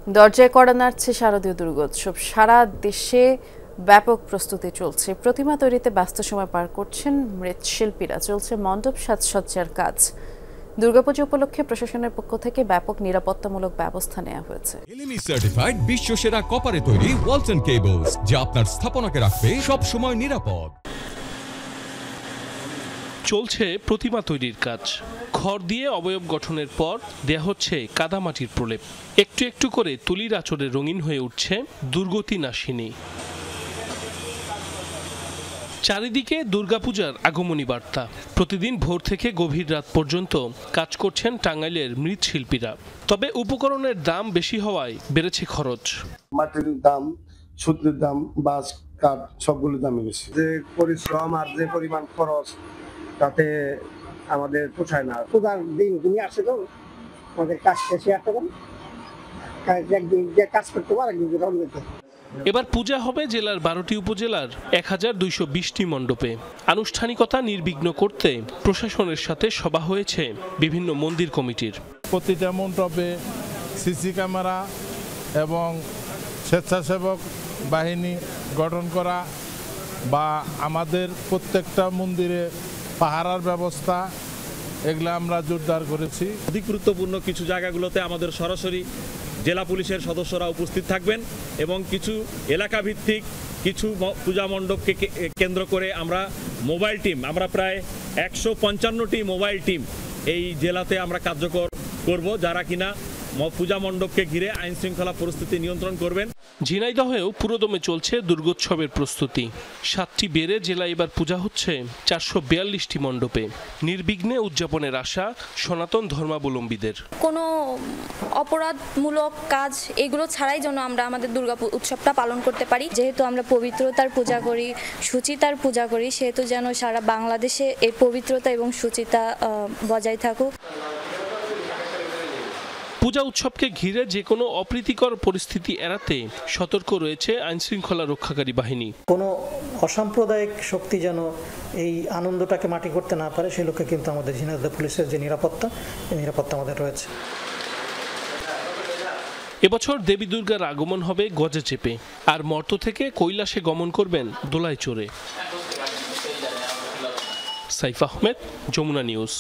দরজায় কড়া নাড়ছে শারদীয় দুর্গোৎসব। সারা দেশে ব্যাপক প্রস্তুতি চলছে। প্রতিমা তৈরিতে ব্যস্ত সময় পার করছেন মৃৎশিল্পীরা। চলছে মণ্ডপ সাজসজ্জার কাজ। দুর্গাপূজা উপলক্ষে প্রশাসনের পক্ষ থেকে ব্যাপক নিরাপত্তামূলক ব্যবস্থা নেওয়া হয়েছে। এলএমই সার্টিফাইড বিশ্বসেরা কপারে তৈরি ওয়ালস এন্ড কেবলস, যা আপনার স্থাপনাকে রাখবে সব সময় নিরাপদ। চলছে প্রতিমা তৈরির কাজ। খড় দিয়ে অবয়ব গঠনের পর দেয়া হচ্ছে কাদামাটির প্রলেপ। একটু একটু করে তুলির আঁচড়ে রঙিন হয়ে উঠছে দুর্গতি নাশিনী। চারিদিকে দুর্গাপূজার আগমনী বার্তা। প্রতিদিন ভোর থেকে গভীর রাত পর্যন্ত কাজ করছেন টাঙ্গাইলের মৃৎশিল্পীরা। তবে উপকরণের দাম বেশি হওয়ায় বেড়েছে খরচ। মাটির দাম, সুতলির দাম, বাঁশ, কাঠ সবগুলোর দামই বেশি। যে পরিশ্রম আর যে পরিমাণ খরচ, তাতে আমাদের পোষায় না। পূজার দিন তুমি আসে তো আমাদের কাজ শেষে আসতে পারেন, একদিন যে কাজ করতে পারে একদিন রং দিতে। এবার পূজা হবে জেলার 12টি উপজেলার 1220টি মণ্ডপে। আনুষ্ঠানিকতা নির্বিঘ্ন করতে প্রশাসনের সাথে সভা হয়েছে বিভিন্ন মন্দির কমিটির। প্রতিটা মণ্ডপে সিসি ক্যামেরা এবং স্বেচ্ছাসেবক বাহিনী গঠন করা বা আমাদের প্রত্যেকটা মন্দিরে পাহারার ব্যবস্থা, এগুলো আমরা জোরদার করেছি। অধিক গুরুত্বপূর্ণ কিছু জায়গাগুলোতে আমাদের সরাসরি জেলা পুলিশের সদস্যরা উপস্থিত থাকবেন এবং কিছু এলাকা ভিত্তিক কিছু পূজা মণ্ডপকে কেন্দ্র করে আমরা মোবাইল টিম, আমরা প্রায় 155টি মোবাইল টিম এই জেলাতে আমরা কার্যকর করব, যারা কিনা পূজা মণ্ডপকে ঘিরে আইন শৃঙ্খলা পরিস্থিতি নিয়ন্ত্রণ করবেন। ঝিনাইদহেও পুরোদমে চলছে দুর্গোৎসবের প্রস্তুতি। 7টি বেড়ে জেলায় এবার পূজা হচ্ছে 442টি মণ্ডপে। নির্বিঘ্নে উদযাপনের আশা সনাতন ধর্মাবলম্বীদের। কোনো অপরাধমূলক কাজ এগুলো ছাড়াই যেন আমরা আমাদের দুর্গা উৎসবটা পালন করতে পারি। যেহেতু আমরা পবিত্রতার পূজা করি, শুচিতার পূজা করি, সেহেতু যেন সারা বাংলাদেশে এই পবিত্রতা এবং শুচিতা বজায় থাকুক। পূজা উৎসবকে ঘিরে যে কোনো অপ্রীতিকর পরিস্থিতি এড়াতে সতর্ক রয়েছে আইনশৃঙ্খলা রক্ষাকারী বাহিনী। কোনো অসাম্প্রদায়িক শক্তি যেন এই আনন্দটাকে মাটি করতে না পারে, সেই লক্ষ্যে কিন্তু আমাদের ঝিনাইদহ পুলিশের যে নিরাপত্তা, এই নিরাপত্তা আমাদের রয়েছে। এবছর দেবী দুর্গার আগমন হবে গজে চেপে, আর মর্ত থেকে কৈলাসে গমন করবেন দোলায় চড়ে। সাইফ আহমেদ, যমুনা নিউজ।